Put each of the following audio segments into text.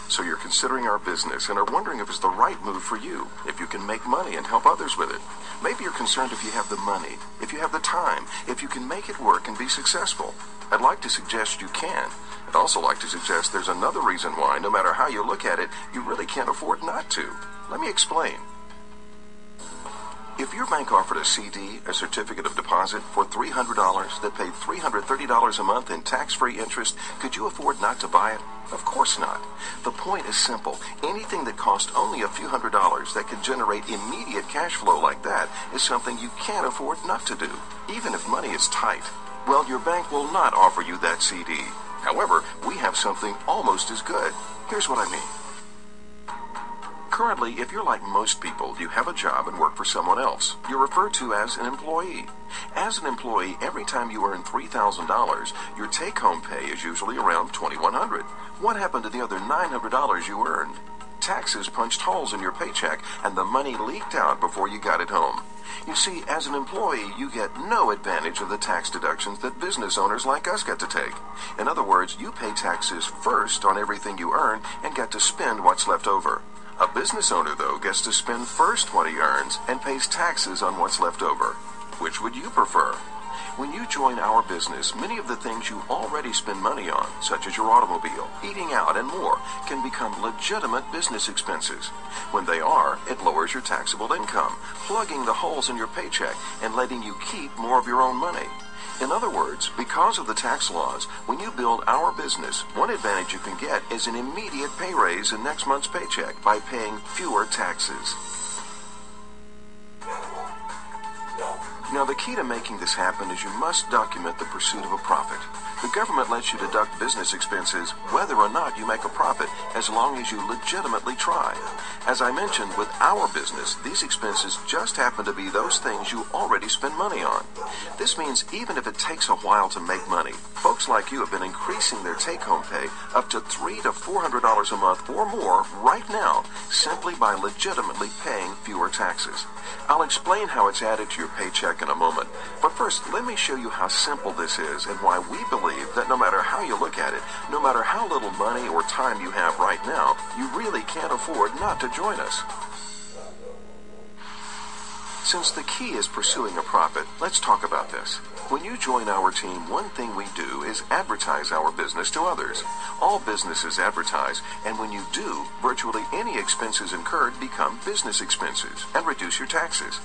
So you're considering our business and are wondering if it's the right move for you, if you can make money and help others with it. Maybe you're concerned if you have the money, if you have the time, if you can make it work and be successful. I'd like to suggest you can. I'd also like to suggest there's another reason why, no matter how you look at it, you really can't afford not to. Let me explain. If your bank offered a CD, a certificate of deposit, for $300 that paid $330 a month in tax-free interest, could you afford not to buy it? Of course not. The point is simple. Anything that costs only a few $100s that can generate immediate cash flow like that is something you can't afford not to do, even if money is tight. Well, your bank will not offer you that CD. However, we have something almost as good. Here's what I mean. Currently, if you're like most people, you have a job and work for someone else. You're referred to as an employee. As an employee, every time you earn $3,000, your take-home pay is usually around $2,100. What happened to the other $900 you earned? Taxes punched holes in your paycheck, and the money leaked out before you got it home. You see, as an employee, you get no advantage of the tax deductions that business owners like us get to take. In other words, you pay taxes first on everything you earn and get to spend what's left over. A business owner, though, gets to spend first what he earns and pays taxes on what's left over. Which would you prefer? When you join our business, many of the things you already spend money on, such as your automobile, eating out, and more, can become legitimate business expenses. When they are, it lowers your taxable income, plugging the holes in your paycheck and letting you keep more of your own money. In other words, because of the tax laws, when you build our business, one advantage you can get is an immediate pay raise in next month's paycheck by paying fewer taxes. Now, the key to making this happen is you must document the pursuit of a profit. The government lets you deduct business expenses whether or not you make a profit, as long as you legitimately try. As I mentioned, with our business, these expenses just happen to be those things you already spend money on. This means even if it takes a while to make money, folks like you have been increasing their take-home pay up to $300 to $400 a month or more right now, simply by legitimately paying fewer taxes. I'll explain how it's added to your paycheck in a moment, but first let me show you how simple this is and why we believe that no matter how you look at it, no matter how little money or time you have right now, you really can't afford not to join us. Since the key is pursuing a profit, let's talk about this. When you join our team, one thing we do is advertise our business to others. All businesses advertise, and when you do, virtually any expenses incurred become business expenses and reduce your taxes.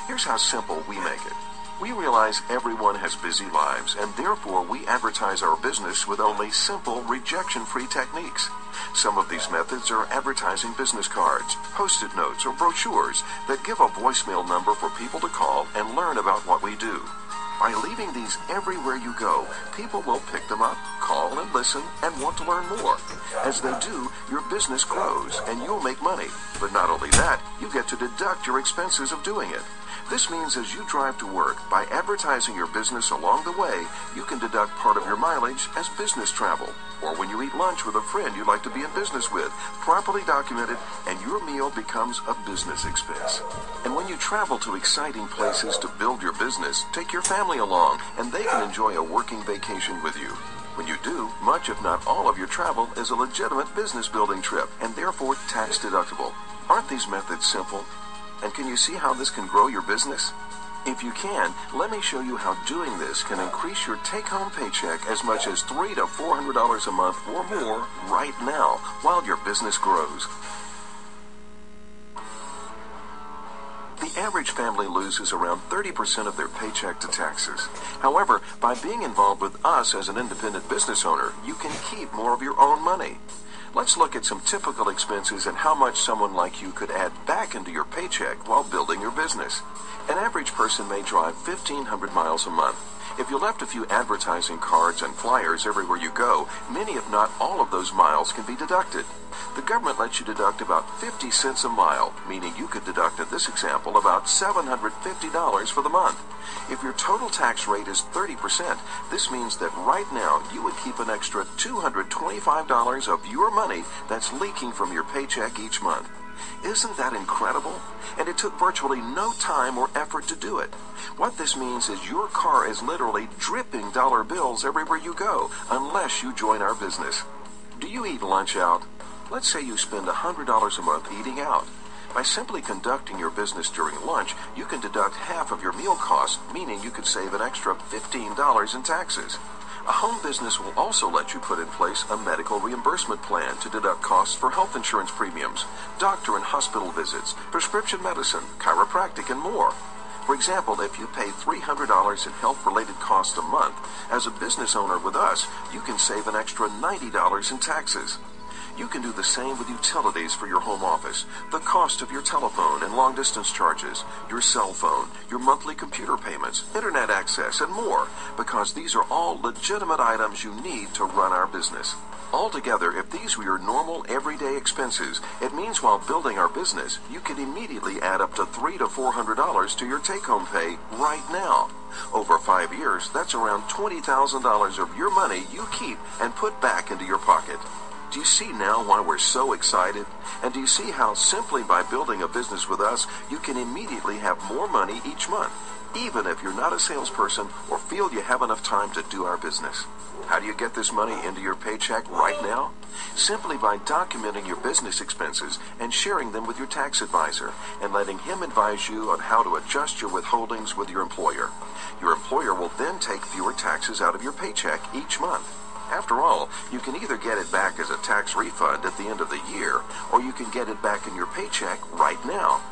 Here's how simple we make it. We realize everyone has busy lives, and therefore we advertise our business with only simple, rejection-free techniques. Some of these methods are advertising business cards, post-it notes, or brochures that give a voicemail number for people to call and learn about what we do. By leaving these everywhere you go, people will pick them up, call and listen, and want to learn more. As they do, your business grows, and you'll make money. But not only that, you get to deduct your expenses of doing it. This means as you drive to work, by advertising your business along the way, you can deduct part of your mileage as business travel. Or when you eat lunch with a friend you'd like to be in business with, properly documented, and your meal becomes a business expense. And when you travel to exciting places to build your business, take your family along, and they can enjoy a working vacation with you. When you do, much if not all of your travel is a legitimate business building trip, and therefore tax deductible. Aren't these methods simple? And can you see how this can grow your business? If you can, let me show you how doing this can increase your take-home paycheck as much as $300 to $400 a month or more right now while your business grows. The average family loses around 30% of their paycheck to taxes. However, by being involved with us as an independent business owner, you can keep more of your own money. Let's look at some typical expenses and how much someone like you could add back into your paycheck while building your business. An average person may drive 1,500 miles a month. If you left a few advertising cards and flyers everywhere you go, many if not all of those miles can be deducted. The government lets you deduct about 50 cents a mile, meaning you could deduct, in this example, about $750 for the month. If your total tax rate is 30%, this means that right now you would keep an extra $225 of your money that's leaking from your paycheck each month. Isn't that incredible? And it took virtually no time or effort to do it. What this means is your car is literally dripping dollar bills everywhere you go, unless you join our business. Do you eat lunch out? Let's say you spend $100 a month eating out. By simply conducting your business during lunch, you can deduct half of your meal costs, meaning you could save an extra $15 in taxes. A home business will also let you put in place a medical reimbursement plan to deduct costs for health insurance premiums, doctor and hospital visits, prescription medicine, chiropractic, and more. For example, if you pay $300 in health-related costs a month, as a business owner with us, you can save an extra $90 in taxes. You can do the same with utilities for your home office, the cost of your telephone and long-distance charges, your cell phone, your monthly computer payments, internet access, and more, because these are all legitimate items you need to run our business. Altogether, if these were your normal, everyday expenses, it means while building our business, you can immediately add up to $300 to $400 to your take-home pay right now. Over 5 years, that's around $20,000 of your money you keep and put back into your pocket. Do you see now why we're so excited? And do you see how simply by building a business with us, you can immediately have more money each month, even if you're not a salesperson or feel you have enough time to do our business? How do you get this money into your paycheck right now? Simply by documenting your business expenses and sharing them with your tax advisor and letting him advise you on how to adjust your withholdings with your employer. Your employer will then take fewer taxes out of your paycheck each month. After all, you can either get it back as a tax refund at the end of the year, or you can get it back in your paycheck right now.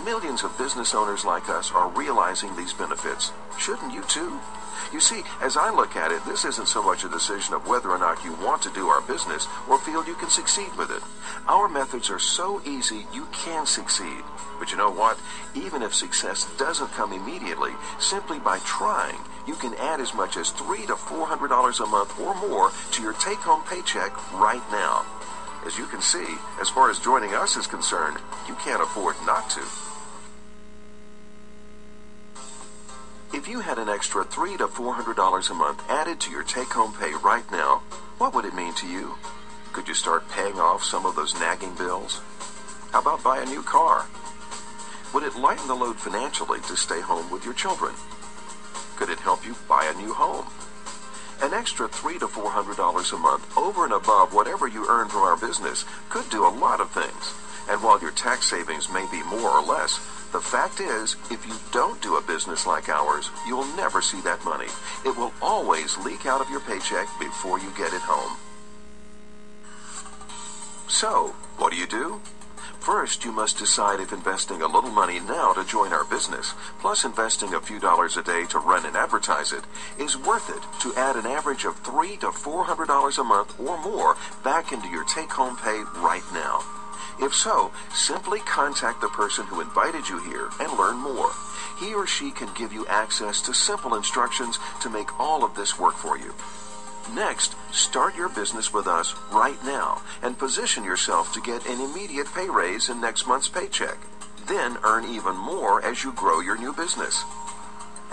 Millions of business owners like us are realizing these benefits. Shouldn't you too? You see, as I look at it, this isn't so much a decision of whether or not you want to do our business or feel you can succeed with it. Our methods are so easy you can succeed. But you know what? Even if success doesn't come immediately, simply by trying, you can add as much as $300 to $400 a month or more to your take-home paycheck right now. As you can see, as far as joining us is concerned, you can't afford not to. If you had an extra $300 to $400 a month added to your take-home pay right now, what would it mean to you? Could you start paying off some of those nagging bills? How about buy a new car? Would it lighten the load financially to stay home with your children? Could it help you buy a new home? An extra $300 to $400 a month over and above whatever you earn from our business could do a lot of things. And while your tax savings may be more or less, the fact is, if you don't do a business like ours, you'll never see that money. It will always leak out of your paycheck before you get it home. So, what do? First, you must decide if investing a little money now to join our business, plus investing a few dollars a day to run and advertise it, is worth it to add an average of $300 to $400 a month or more back into your take-home pay right now. If so, simply contact the person who invited you here and learn more. He or she can give you access to simple instructions to make all of this work for you. Next, start your business with us right now and position yourself to get an immediate pay raise in next month's paycheck. Then earn even more as you grow your new business.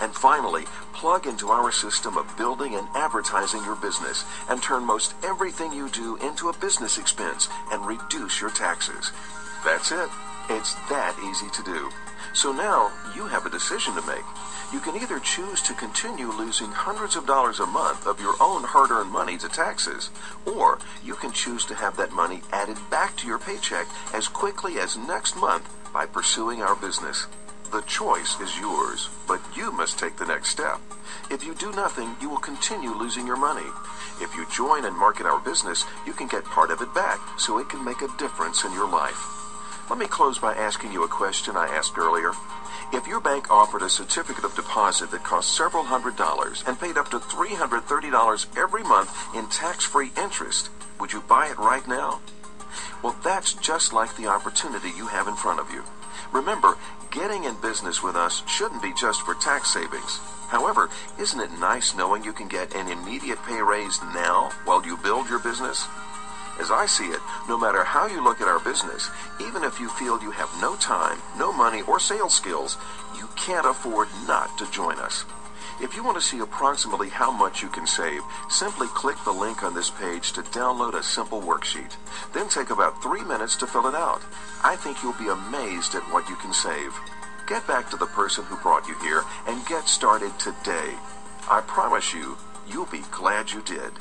And finally, plug into our system of building and advertising your business and turn most everything you do into a business expense and reduce your taxes. That's it. It's that easy to do. So now you have a decision to make. You can either choose to continue losing hundreds of dollars a month of your own hard-earned money to taxes, or you can choose to have that money added back to your paycheck as quickly as next month by pursuing our business. The choice is yours, but you must take the next step. If you do nothing, you will continue losing your money. If you join and market our business, you can get part of it back so it can make a difference in your life. Let me close by asking you a question I asked earlier. If your bank offered a certificate of deposit that cost several $100s and paid up to $330 every month in tax-free interest, would you buy it right now? Well, that's just like the opportunity you have in front of you. Remember, getting in business with us shouldn't be just for tax savings. However, isn't it nice knowing you can get an immediate pay raise now while you build your business? As I see it, no matter how you look at our business, even if you feel you have no time, no money, or sales skills, you can't afford not to join us. If you want to see approximately how much you can save, simply click the link on this page to download a simple worksheet. Then take about 3 minutes to fill it out. I think you'll be amazed at what you can save. Get back to the person who brought you here and get started today. I promise you, you'll be glad you did.